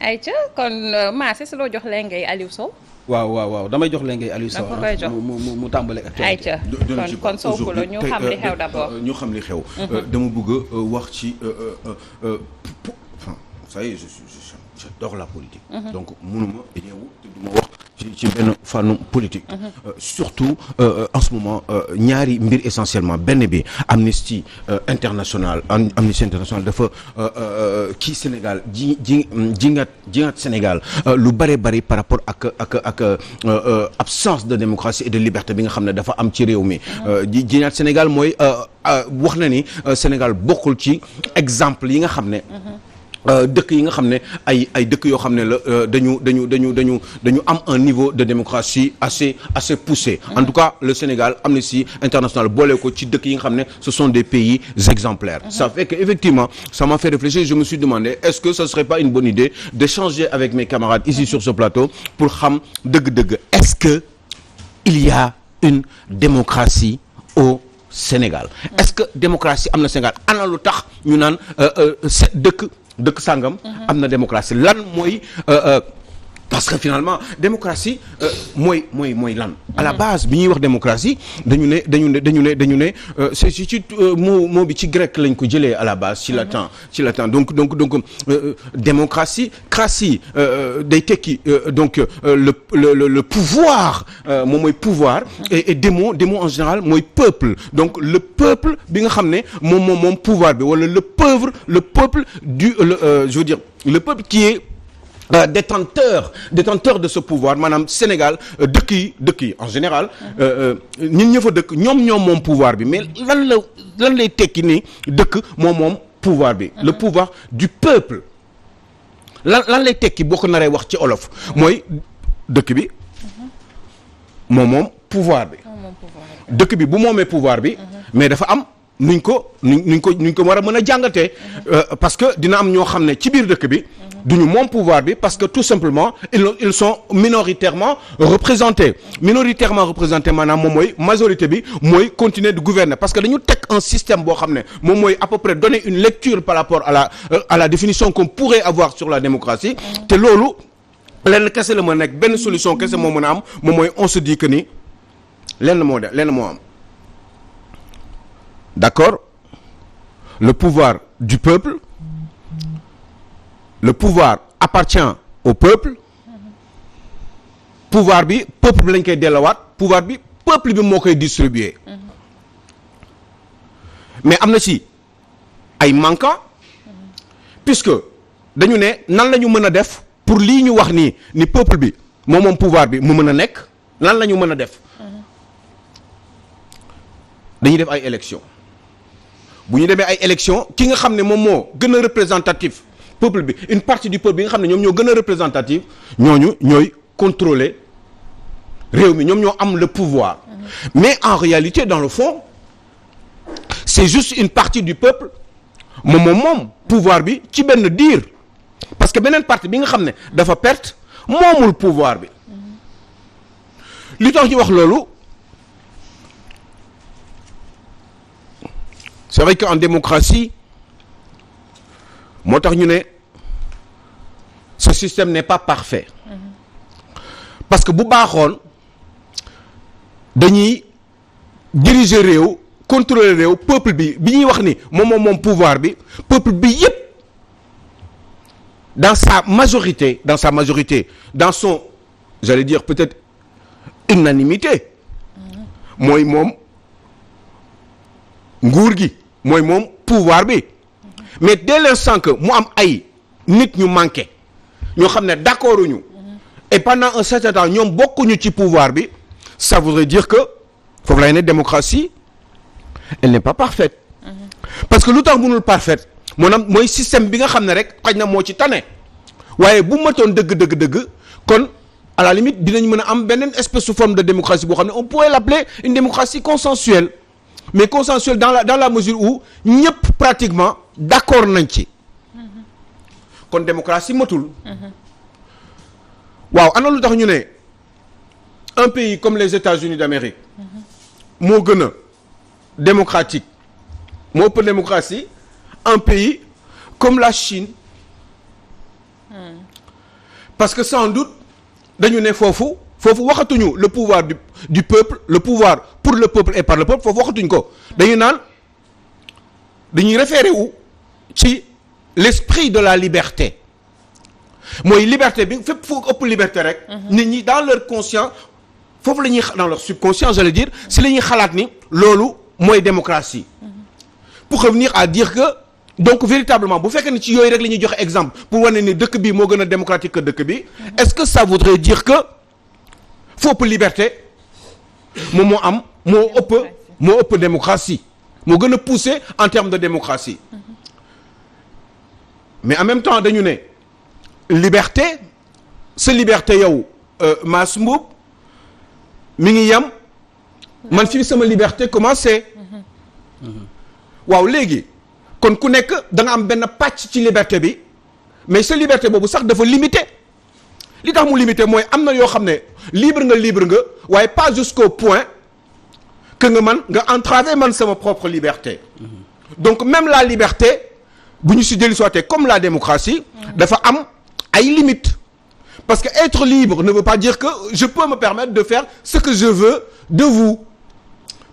ayca kon Mass si loo jox leen ngay Aliou Sow. waaw damay jox leen ngay Aliou Sow mu tàmbale ak ayca kon Sow Poulo ñu xam li xew d'abord. ñu xam li xew. dama bëgg a wax ci ça y est j'adore la politique. donc mënuma ñëw te duma wax ci benn fànnu politique. surtout en ce moment ñaari mbir essentiellement benn bi Amnesty International dafa kii Sénégal jingat Sénégal lu bari par rapport ak absence de démocratie et de liberté bi nga xam ne dafa am ci réew mi. jingat Sénégal mooy wax na ni Sénégal bokkul ci exemple yi nga xam ne. dëkk yi nga xam ne ay dëkk yoo xam ne la dañu am un niveau de démocratie assez poussé. En tout cas le Sénégal Amnesty International boole ko ci dëkk yi nga xam ne ce sont des pays exemplaires. Ça fait que effectivement ça m'a fait réfléchir. Je me suis demandé est-ce que ce serait pas une bonne idée d'échanger avec mes camarades ici sur ce plateau pour xam dëgg-dëgg est-ce que il y a une démocratie au Sénégal. Est-ce que démocratie am na Sénégal ana lu tax ñu naan dëkk sàngam am na démocratie lan mooy parce que finalement démocratie mooy lan à la base bi ñuy wax démocratie dañu ne c'est ci mot bi ci grec lañ ko jëlee à la base ci latin donc démocratie cratie day tekki donc le pouvoir moom mooy pouvoir et démo en général mooy peuple donc le peuple bi nga xam ne moom pouvoir bi wala le peuple je veux dire le peuple qui est détenteur de ce pouvoir maanaam Sénégal dëkk yi en général ñun ña fa dëkk ñoom pouvoir bi mais lan lay tekki ni dëkk moom pouvoir bi le pouvoir du peuple lan lay tekki boo ko naree wax ci olof mooy dëkk bi moom pouvoir bi dëkk bi bu moomee pouvoir bi mais dafa am nuñ ko war a mën a jàngatee parce que dina am ñoo xam ne ci biir dëkk bi duñu moom pouvoir bi parce que tout simplement ils sont minoritairement représentés maanaam moom mooy majorité bi mooy continuer de gouverner parce que dañu teg un système boo xam ne moom mooy à peu près donner une lecture par rapport à la définition qu'on pourrait avoir sur la démocratie te loolu lenn kese la mën a nekk benn solution kese moo mën a am moom mooy on se dit que ni lenn moo am d'accord le pouvoir du peuple le pouvoir appartient au peuple pouvoir bi peuple bi lañ koy delluwaat pouvoir bi peuple bi moo koy distribuer mais am na ci ay manquants puisque dañu ne nan la ñu mën a def pour lii ñu wax ni peuple bi moom pouvoir bi mu mën a nekk lan la ñu mën a def dañuy def ay élections bu ñu demee ay élections ki nga xam ne moom moo gën a représentatif peuple bi une partie du peuple bi nga xam ne ñoom ñoo gën a représentatif ñooy contrôler réew mi ñoom ñoo am le pouvoir mais en réalité dans le fond c'est juste une partie du peuple moom pouvoir bi ci benn diir parce que beneen partie bi nga xam ne dafa perte moomul pouvoir bi li tax ñu wax loolu c'est vrai qu'en démocratie moo tax ñu ne ce système n'est pas parfait parce que bu baaxoon dañuy diriger réew contrôler réew peuple bi ñuy wax ni moom pouvoir bi peuple bi yépp dans sa majorité dans son j'allais dire peut-être unanimité mooy moom nguur gi mooy moom pouvoir bi mais dès l'instant que mu am ay nit ñu manqué ñoo xam ne d'accord ñu et pendant un certain temps ñoom bokkuñu ci pouvoir bi ça voudrait dire que foofu lay ne démocratie elle n'est pas parfaite parce que lu tax mënul parfaite mooy système bi nga xam ne rek xaj na moo ci tane waaye bu matoon dëgg kon à la limite dinañ mën a am beneen espèce de forme de démocratie boo xam ne on pourrait l'appeler une démocratie consensuelle mais consensuelle dans la mesure où ñëpp pratiquement d'accord nañ ci kon démocratie matul waaw ana lu tax ñu ne un pays comme les États-Unis d'Amérique moo gën a démocratique moo ëpp démocratie un pays comme la Chine parce que sans doute dañu ne foofu waxatuñu le pouvoir du peuple, le pouvoir pour le peuple et par le peuple, foofu waxatuñ ko dañu naan dañuy référé wu ci l'esprit de la liberté mooy liberté bi fépp foo ëpp liberté rek. nit ñi dans leur conscience foofu la ñuy dans leur subconscient j'allais dire si la ñuy xalaat ni loolu mooy démocratie. pour revenir à dire que donc véritablement bu fekkee ne ci yooyu rek la ñuy joxe exemple pour wane ni dëkk bi moo gën a démocratique que dëkk bi. est-ce que ça voudrait dire que foo ëpp liberté moom moo ëpp démocratie moo gën a poussé en termes de démocratie. mais en même temps dañu ne liberté sa liberté yow Mass Mboup mi ngi yem man fi sama liberté commencé. waaw léegi kon ku nekk da nga am benn pàcc ci liberté bi mais sa liberté boobu sax dafa limité li tax mu limité mooy am na yoo xam ne libre nga waaye pas jusqu'au point que nga entraver man sama propre liberté. donc même la liberté bu ñu si dellu soité comme la démocratie dafa am ay limites parce que être libre ne veut pas dire que je peux me permettre de faire ce que je veux de vous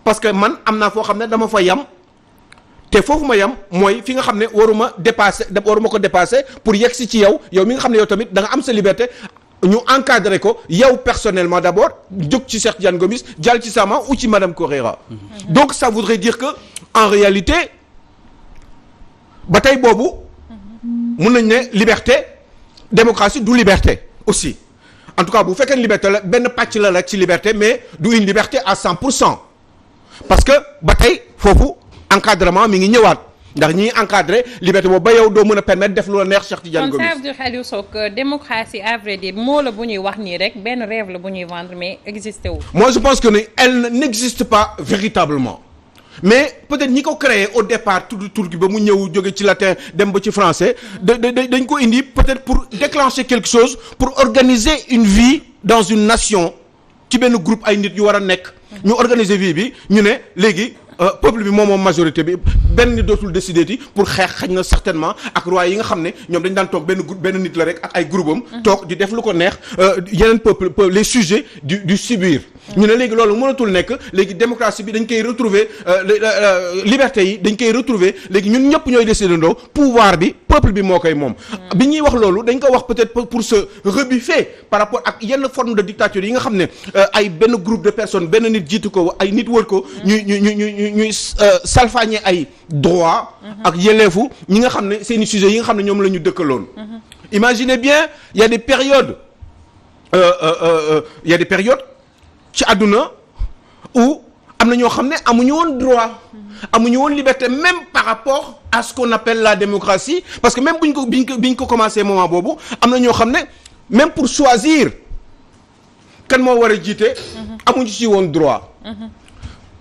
parce que man am naa foo xam ne dama fa yam te foofu ma yam mooy fi nga xam ne waruma ko dépasser pour yegsi ci yow mi nga xam ne yow tamit da nga am sa liberté ñu encadrer ko yow personnellement d'abord jóg ci Cheikh Tidiane Gomis jàll ci Sama ou ci Madame Correa. donc ça voudrait dire que en réalité ba tey boobu mun nañ ne liberté démocratie du liberté aussi en tout cas bu fekkee liberté la benn pàcc la rek ci liberté mais du une liberté à 100% parce que ba tey foofu encadrement mi ngi ñëwaat ndax ñi encadré liberté boobu ba yow doo mën a permettre def lu la neex Cheikh Tidiane Gomis. kon ça veut dire Aliou Sow que démocratie à vrai dire moo la bu ñuy wax nii rek benn rêve la bu ñuy vendre mais existé wu. moi je pense que elle n'existe pas véritablement mais peut-être ñi ko créé au départ tur gi ba mu ñëw jóge ci latin dem ba ci français dañ ko indi peut-être pour déclencher quelque chose pour organiser une vie dans une nation ci benn groupe ay nit yu war a nekk. ñu organiser vie bi ñu ne léegi. peuple bi moom majorité bi benn nit dootul décider ti pour xeex xañ na certainement ak roi yi nga xam ne ñoom dañ daan toog benn nit la rek ak ay groupe am toog di def lu ko neex yeneen peuple les sujets du subir ñu ne léegi loolu mënatul nekk léegi démocratie bi dañ koy retrouver liberté yi dañ koy retrouver léegi ñun ñëpp ñooy décider ndoo pouvoir bi peuple bi moo koy moom bi ñuy wax loolu dañ ko wax peut-être pour se rebuffer par rapport ak yenn forme de dictature yi nga xam ne ay benn groupe de personnes benn nit jiitu ko ay nit wër ko ñuy salfaañe ay droit ak yelleefu ñi nga xam ne seeni sujets yi nga xam ne ñoom la ñu dëkkaloon. imaginez bien il y a des périodes ci àdduna où am na ñoo xam ne amuñu woon droit amuñu woon liberté même par rapport à ce qu'on appelle la démocratie parce que même biñ ko commencé moment boobu am na ñoo xam ne même pour choisir kan moo war a jiite amuñu ci woon droit.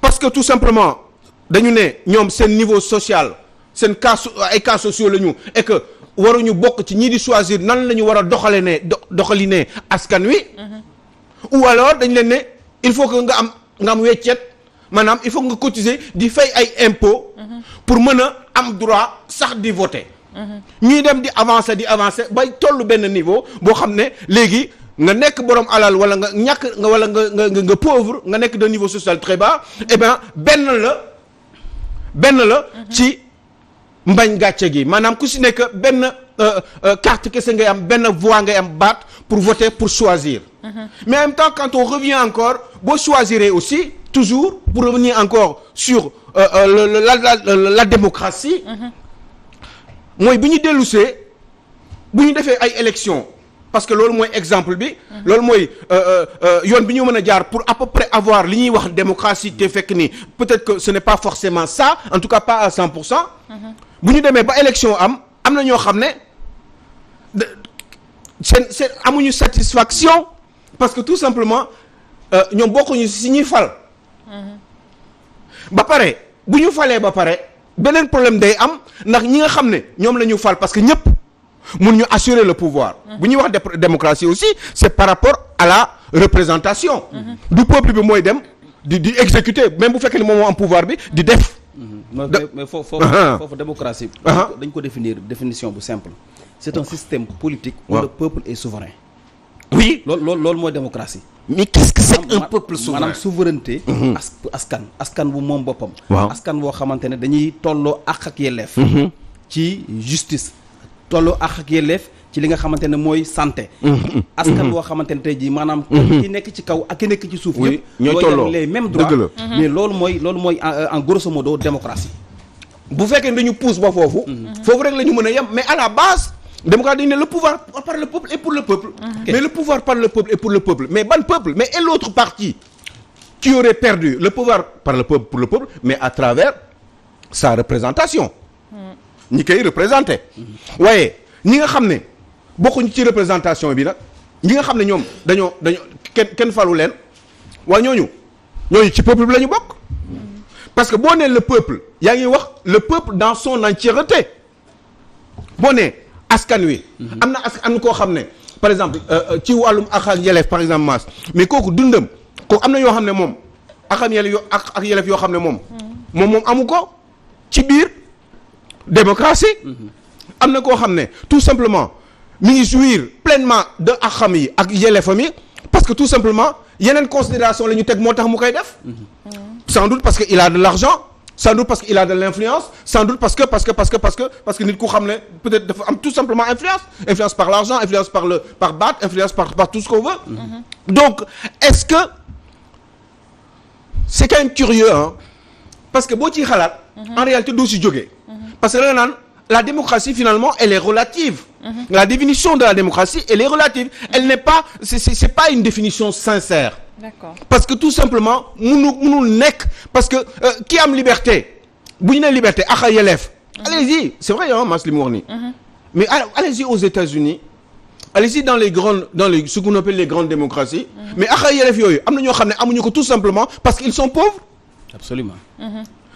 parce que tout simplement dañu ne ñoom seen niveau social seen ay cas sociaux la ñu et que waruñu bokk ci ñii di choisir nan la ñu war a doxalinee askan wi. ou alors dañ leen ne il faut que nga am weccet maanaam il faut nga cotiser di fay ay impôts. pour mën a am droit sax di voter. ñuy dem di avancer bay tollu benn niveau boo xam ne léegi. nga nekk borom alal wala nga ñàkk nga wala nga pauvre nga nekk d'un niveau social très bas eh bien benn la ci mbañ gàcce gi maanaam ku si nekk benn carte kese ngay am benn voix ngay am baat pour voter pour choisir mais en même temps quand on revient encore boo choisirez aussi toujours pour revenir encore sur la démocratie mooy bu ñu dellusee bu ñu defee ay élections parce que loolu mooy exemple bi loolu mooy yoon bi ñu mën a jaar pour à peu près avoir li ñuy wax démocratie te fekk ni peut-être que ce n'est pas forcément ça en tout cas pas à 100%. bu ñu demee ba élection am na ñoo xam ne seen amuñu satisfaction parce que tout simplement ñoom bokkuñu si ñuy fal. ba pare bu ñu falee ba pare beneen problème day am ndax ñi nga xam ne ñoom la ñu fal parce que ñëpp. mun ñu assurer le pouvoir bu ñuy wax démocratie aussi c'est par rapport à la représentation du peuple bi mooy dem di exécuter même bu fekkee ni moom moo am pouvoir bi di def mais foofu démocratie dañ ko définir définition bu simple c'est un système politique où le peuple est souverain oui loolu mooy démocratie. mais qu'est-ce que c'est un peuple souverain maanaam souveraineté. askan bu moom boppam. askan boo xamante ne dañuy tolloo àq ak yelleef. ci justice tolloo àq ak yelleef ci li nga xamante ne mooy santé. askan boo xamante ne tey jii maanaam. ki nekk ci kaw ak ki nekk ci suuf. oui ñooy tolloo les mêmes droits. mais loolu mooy en grosso modo démocratie. bu fekkee dañu pousse ba foofu. foofu rek la ñu mën a yem mais à la base. démocratie dañu ne le pouvoir par le peuple et pour le peuple. mais le pouvoir par le peuple et pour le peuple mais ban peuple mais et l'autre partie qui aurait perdu le pouvoir par le peuple pour le peuple mais à travers sa représentation. ñi koy représenté. waaye ñi nga xam ne bokkuñu ci représentation bi nag ñi nga xam ne ñoom dañoo kenn falu leen waaye ñooñu ci peuple bi la ñu bokk. parce que boo nee le peuple yaa ngi wax le peuple dans son entièreté boo nee askan wi. am na koo xam ne par exemple ci wàllum ak yelleef par exemple maas mais kooku dundam kooku am na yoo xam ne moom ak yelleef yoo xam ne moom amu ko ci biir démocratie. am na koo xam ne tout simplement mi ngi jouir pleinement de axam yi ak yelleefam yi parce que tout simplement yeneen considération la ñu teg moo tax mu koy def. sans doute parce que il a de l'argent sans doute parce que il a de l'influence sans doute parce que nit ku xam ne peut-être dafa am tout simplement influence par l'argent influence par baat influence par tout ce qu'on veut. Donc est-ce que c'est quand même curieux parce que boo ciy xalaat. en réalité doo si jógee. parce que da nga naan la démocratie finalement elle est relative. La définition de la démocratie elle est relative. Elle n'est pas c'est pas une définition sincère. D'accord. Parce que tout simplement mënul nekk parce que ki am liberté bu ñu nee liberté ak yelleef. Allez-y c'est vrai Mass li mu wax nii. mais allez-y aux États-Unis allez-y dans ce qu'on appelle les grandes démocraties. mais ak yelleef yooyu am na ñoo xam ne amuñu ko tout simplement parce qu'ils sont pauvres. Absolument.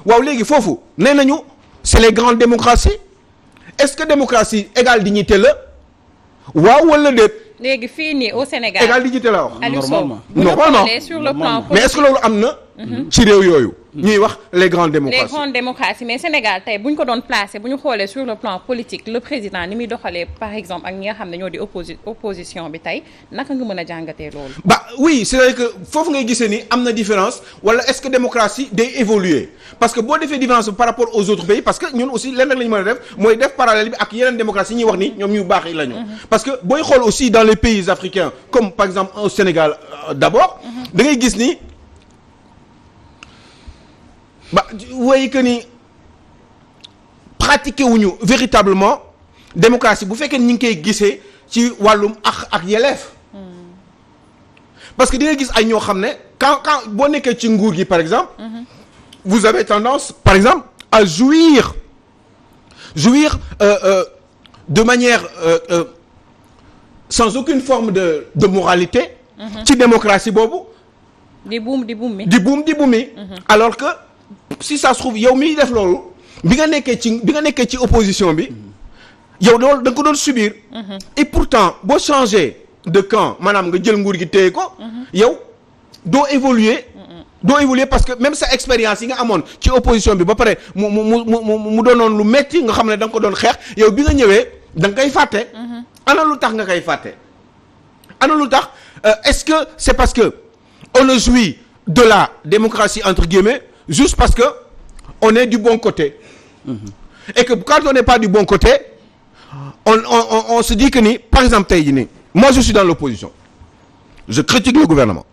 waaw léegi foofu nee nañu c'est les grandes démocraties est-ce que démocratie égale dignité la waaw wala déet. léegi fii nii au Sénégal égal dignité la wax. normalement sur le plan politique mais est-ce que loolu am na. ci réew yooyu. ñuy wax les grandes démocraties. Mais Sénégal tey bu ñu ko doon placé bu ñu xoolee sur le plan politique le président ni muy doxalee par exemple ak ñi nga xam ne ñoo di opposition bi tey naka nga mën a jàngatee loolu. Oui c'est-à-dire que foofu ngay gisee ni am na différence wala est-ce que démocratie day évoluer parce que boo defee différence par rapport aux autres pays parce que ñun aussi lenn rek la ñu mën a def mooy def parallèle bi ak yeneen démocratie ñuy wax ni ñoom ñu baax yi la ñu. parce que booy xool aussi dans les pays africains comme par exemple au Sénégal d'abord da ngay gis ni. waaye que ni pratiquer wuñu véritablement démocratie bu fekkee ni ñu ngi koy gisee ci wàllum ak yelleef parce que di nga gis ay ñoo xam ne quand boo nekkee ci nguur gi par exemple vous avez tendance par exemple à jouir de manière sans aucune forme de moralité ci démocratie boobu di buum mi alors que si ça se trouve yow miy def loolu bi nga nekkee ci opposition bi yow loolu da nga ko doon subir et pourtant boo changer de camp maanaam nga jël nguur gi téye ko yow doo évoluer parce que même sa expérience yi nga amoon ci opposition bi ba pare mu doonoon lu metti nga xam ne da nga ko doon xeex yow bi nga ñëwee da nga koy fàtte ana lu tax nga koy fàtte ana lu tax est-ce que c'est parce que on a joui de la démocratie entre guillemets juste parce que on est du bon côté et que quand on n'est pas du bon côté on se dit que ni par exemple tey jii nii moi je suis dans l'opposition je critique le gouvernement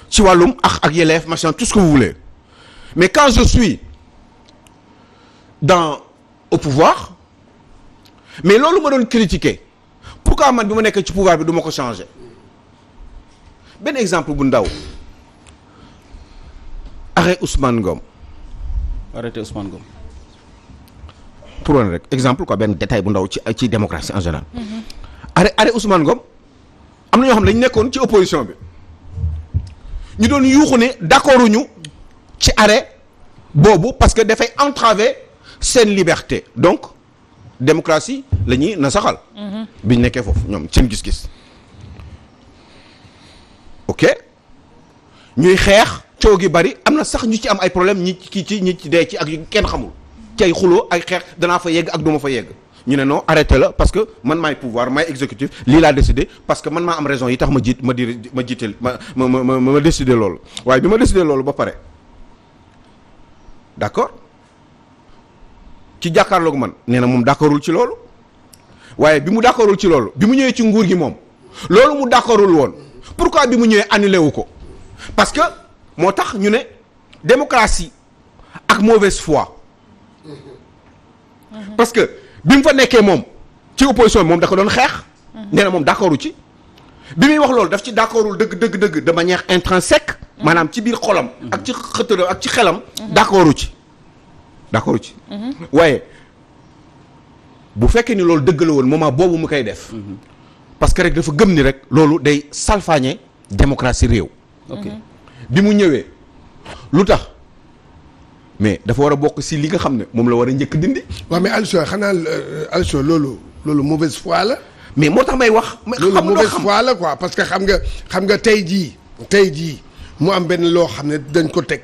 ci wàllum ak yelleef machin tout ce que vous voulez mais quand je suis au pouvoir mais loolu ma doon critiquer pourquoi man bi ma nekk ci pouvoir bi du ma ko changer benn exemple bu ndaw arrêt Ousmane Ngom. arrêté Ousmane Ngom. pour wane rek exemple quoi benn détail bu ndaw ci démocratie en général. arrêt Ousmane Ngom am na ñoo xam ne dañu nekkoon ci opposition bi ñu doon yuuxu ne d'accord ñu ci arrêt boobu parce que dafay entraver seen liberté donc démocratie la ñuy nasaxal. biñ nekkee foofu ñoom seen gis-gis. ok ñuy xeex. coow gi bari am na sax ñu ci am ay problème ñi ci dee ci ak yu kenn xamul ci ay xuloo ay xeex danaa fa yegg ak duma fa yegg ñu ne non arrêté la parce que man maay pouvoir maay exécutif lii laa décidé parce que man maa am raison yi tax ma jiite ma décidé loolu waaye bi ma décidé loolu ba pare d'accord ci jàkkaarloog man nee na moom d'accordul ci loolu waaye bi mu d'accordul ci loolu bi mu ñëwee ci nguur gi moom loolu mu d'accordul woon pourquoi bi mu ñëwee annulé wu ko parce que moo tax ñu ne démocratie ak mauvaise foi parce que bi mu fa nekkee moom ci opposition bi moom da ko doon xeex nee na moom d'accordu ci bi muy wax loolu daf ci d'accordul dëgg de manière intrinsèque maanaam ci biir xolam ak ci xëtëram ak ci xelam d'accordu ci waaye bu fekkee ni loolu dëgg la woon moment boobu mu koy def parce que rek dafa gëm ni rek loolu day salfaañe démocratie réew bi mu ñëwee lu tax mais dafa war a bokk si li nga xam ne moom la war a njëkk dindi. waaw mais Aliou xanaa Aliou loolu mauvaise foi la. mais moo tax may wax. loolu mauvaise foi la quoi parce que xam nga tey jii mu am benn loo xam ne dañ ko teg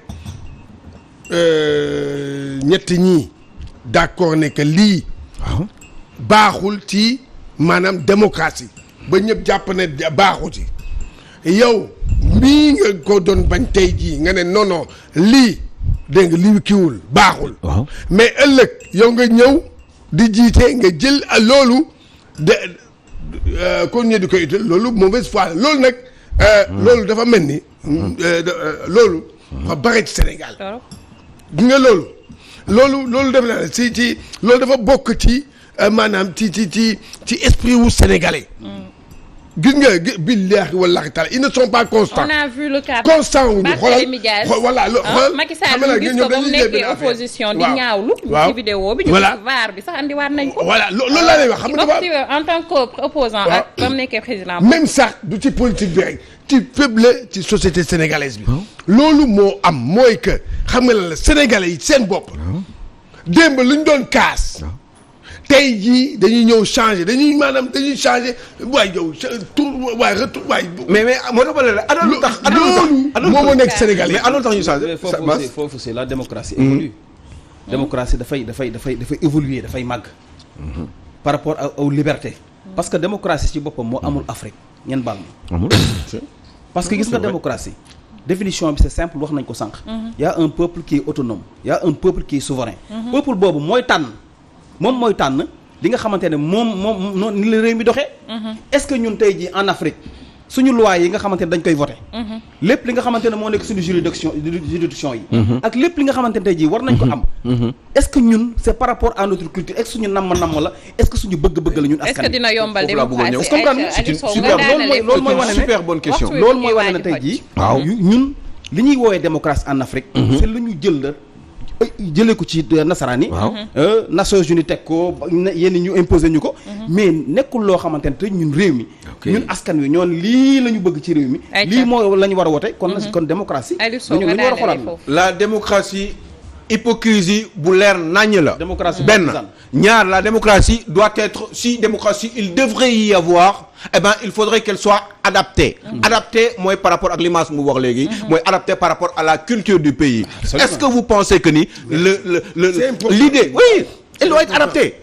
ñetti ñii d'accord ne que lii. waaw baaxul ci maanaam démocratie ba ñëpp jàpp ne baaxu ci yow mii nga ko doon bañ tey jii nga ne non lii. dégg nga lii kiiwul baaxul. waaw mais ëllëg yow nga ñëw di jiite nga jël loolu de kon ñu di koy itteel loolu mauvaise foi loolu nag. loolu dafa mel ni. loolu. dafa bare ci Sénégal. gi nga loolu def naa ci loolu dafa bokk ci maanaam ci esprit wu sénégalais. gis nga billahi wallahi taala ils ne sont pas constants. on a vu le cas constant wu ñu xoolal voilà Macky Sall ñu gis ko ba mu nekkee opposition di ñaawlu. ci vidéo bi ñu gis VAR bi sax andiwaat nañ ko. voilà loolu laa lay wax xam nga dafa en tant que opposant ak ba mu nekkee président. même sax du ci politique bi rek ci peuple ci société sénégalaise bi. loolu moo am mooy que xam nga la sénégalais yi seen bopp. démb lu ñu doon kaas. tey jii dañuy ñëw changer dañuy changer waaye yow tour waaye retour waaye. mais moo tax ma ne la loolu tax. loolu moo nekk Sénégal yi mais tax ñu changer. foofu c'est la démocratie évolue. démocratie dafay évoluer dafay màgg. par rapport aux libertés. parce que démocratie ci boppam moo amul Afrique ngeen baal ma. amul parce que gis nga démocratie. définition bi c'est simple wax nañ ko sànq. y a un peuple qui est autonome. y a un peuple qui est souverain. peuple boobu mooy tànn. moom mooy tànn li nga xamante ne moom noonu ni la réew mi doxee. est-ce que ñun tey jii en Afrique suñu loi yi nga xamante ne dañ koy voter. lépp li nga xamante ne moo nekk suñu juridiction yi. ak lépp li nga xamante ne tey jii war nañ ko am. est-ce que ñun c'est par rapport à notre culture est-ce que suñu namm la est-ce que suñu bëgg-bëgg la ñun askan. est-ce que dina yombal démocratie loolu mooy wane ne super bonne question. loolu mooy wane ne tey jii. waaw ñun li ñuy woowee démocratie en Afrique. c'est lu ñu jëlee ko ci nasaraan yi. Nations Unies teg ko yenn ñu imposer ñu ko. mais nekkul loo xamante ne te ñun réew mi. ñun askan wi ñoon lii la ñu bëgg ci réew mi. lii moo la ñu war a wote kon démocratie. ñu war a xoolaat la démocratie hypocrisie bu leer naññ la. démocratie benn ñaar la démocratie doit être si démocratie il devrait y avoir il faudrait qu'elle soit adaptée. Adaptée mooy par rapport ak l'image mu wax léegi. mooy adaptée par rapport à la culture du pays. Est-ce que vous pensez que ni l'idée oui. il doit être adapté.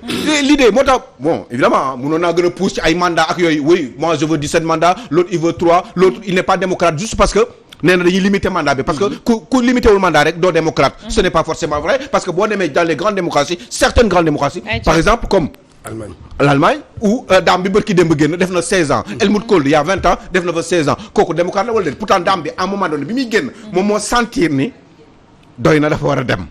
L'idée moo tax bon évidemment mënoon naa gën a pousse ci ay mandats ak yooyu oui moi je veux 17 mandats l'autre il veut 3 l'autre il n'est pas démocrate juste parce que nee na dañuy limiter mandat bi parce que ku limité wul mandat rek doo démocrate. Ce n'est pas forcément vrai parce que boo demee dans les grandes démocraties certaines grandes démocraties par exemple comme l'Allemagne où daam bi bërki démb génn def na 16 ans Helmut Kohl il y a 20 ans def na fa 16 ans kooku démocrate la wala déet pourtant daam bi à un moment donné bi muy génn moom moo sentir ni doy na dafa war a dem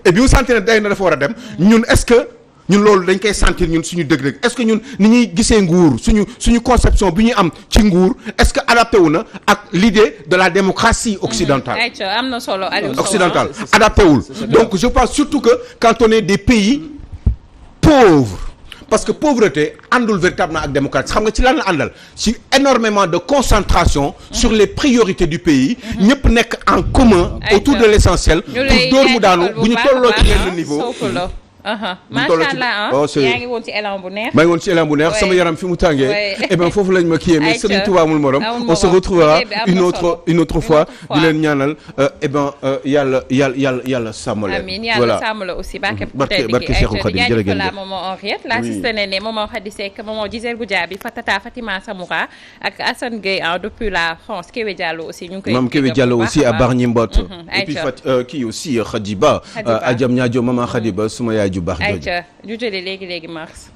et bi mu sentir ne doy na dafa war a dem ñun est-ce que ñun loolu dañ koy sentir ñun suñu dëgg-dëgg est-ce que ñun ni ñuy gisee nguur suñu conception bi ñuy am ci nguur est-ce que adapté wu na ak l'idée de la démocratie occidentale am na solo occidentale adapté wul donc je pense surtout que quand on est des pays pauvres parce que pauvreté àndul véritablement ak démocratie xam nga ci lan la àndal ci énormément de concentration sur les priorités du pays ñëpp nekk en commun autour de l'essentiel pour dóor mu daanu bu ñu tolloo ci benn niveau macha allah yaa ngi woon ci élan bu neex. maa ngi woon ci élan bu neex sama yaram fi mu tàngee. et ben foofu lañ ma kiyee mais Serigne Touba amul morom. on se retrouvera une autre fois. di leen ñaanal et ben yàlla sàmm leen. amiin yàlla sàmm la aussi barke Cheikhul Khadim jërëjëf la maman Henriette la assistée ne maman Khady Seck maman Gisèle Goudiaby Fatata Fatima Samoura ak Assane Gueye depuis la France Kéwé Diallo aussi ñu ngi koy. Mame Kéwé Diallo aussi à Bargny Mbot. et puis kii aussi Khadiba. Adiam Niadio maman Khadiba suma yaay ju baax jooju. ñu jëlee léegi Mars.